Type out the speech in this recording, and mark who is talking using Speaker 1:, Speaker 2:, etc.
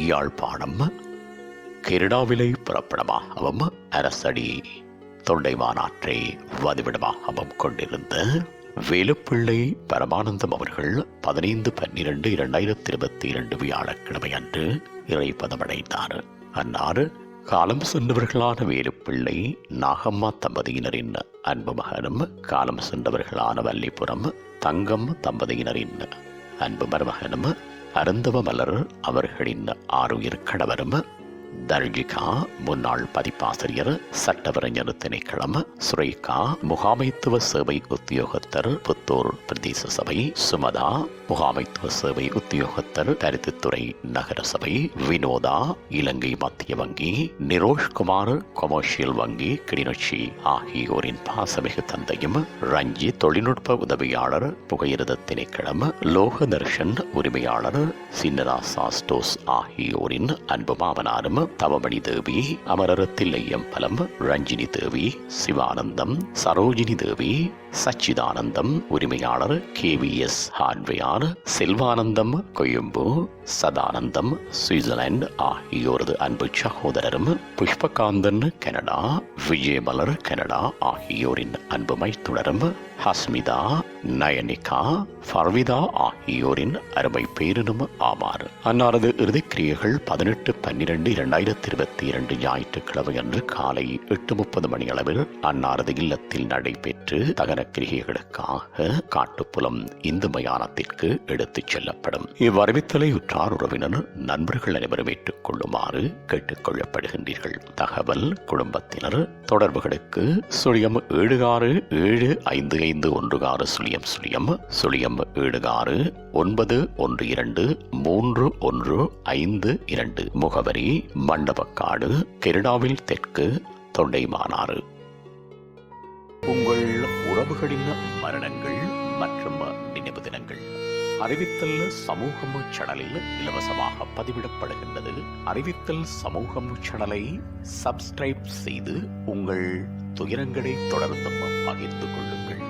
Speaker 1: யாழ்ப்பாணம் கெருடாவிலை புறப்படமாகவும் அரசடி தொண்டை மாநாட்டை வதிவிடமாகவும் கொண்டிருந்த வேலுப்பிள்ளை பரமானந்தம் அவர்கள் 15/12/2022 வியாழக்கிழமை அன்று இறைப்பதமடைந்தார். அன்னார் காலம் சென்றவர்களான வேலுப்பிள்ளை நாகம்மா தம்பதியினரின் அன்பு மகனும், காலம் சென்றவர்களான வல்லிபுரம் தங்கம் தம்பதியினரின் அன்பு மருமகனும், தவமலர அவர்களின் ஆருயிர் கணவரும், தர்ஜிகா முன்னாள் பதிப்பாசிரியர், சட்டவரைஞர் திணைக்களம், சுரேகா முகாமைத்துவ சேவை உத்தியோகத்தர், புத்தூர் பிரதேச சபை, சுமதா முகாமைத்துவ சேவை உத்தியோகத்தர், பருத்தித்துறை நகரசபை, வினோதா இலங்கை மத்திய வங்கி, நிரோஷ்குமார் கொமர்ஷியல் வங்கி கிளிநொச்சி ஆகியோரின் பாசமிகு தந்தையும், ரஞ்சி தொழில்நுட்ப உதவியாளர், புகையிரத திணைக்களம், லோக தர்ஷன் உரிமையாளர், சின்னராசா ஸ்டோஸ் ஆகியோரின் அன்பு மாமனாரும், தவமணி தேவி, அமரர தில்லையம்பலம், ரஞ்சினி தேவி, சிவானந்தம், சரோஜினி தேவி, சச்சிதானந்தம் உரிமையாளர், K.V.S hardware, Selvanandam Colombo, Sathanandam Switzerland ஆகியோரது அன்பு சகோதரரும், புஷ்பகாந்தன் கனடா, விஜயமலர் கனடா ஆகியோரின் அன்பு மைத்துணரும், ஹஸ்மிதா, நயனிகா, ஃபர்விதா ஆகியோரின் அருமை பேரனும் ஆமார். அன்னாரது இறுதிக்கிரியைகள் 18/12/2022 ஞாயிற்றுக்கிழமை அன்று காலை 8:30 மணி அளவில் அன்னாரது இல்லத்தில் நடைபெற்று தகன கிரிகைகளுக்காக காட்டுப்புலம் இந்து மயானத்திற்கு எடுத்துச் செல்லப்படும். இவ்வறிவித்தலை உற்றார் உறவினர் நண்பர்கள் அனைவரும் ஏற்றுக் கொள்ளுமாறு கேட்டுக் கொள்ளப்படுகின்றீர்கள். தகவல் குடும்பத்தினர் தொடர்புகளுக்கு 7675100076 முகவரி மண்டபக்காடு, கெருடாவில் தெற்கு, தொண்டைமானாறு. உங்கள் உறவுகளின் மரணங்கள் மற்றும் நினைவு தினங்கள் அறிவித்தல் சமூகம் சேனலில் இலவசமாக பதிவிடப்படுகின்றது. அறிவித்தல் சமூகம் சேனலை சப்ஸ்கிரைப் செய்து உங்கள் துயரங்களை தொடர்ந்தும் பகிர்ந்து கொள்ளுங்கள்.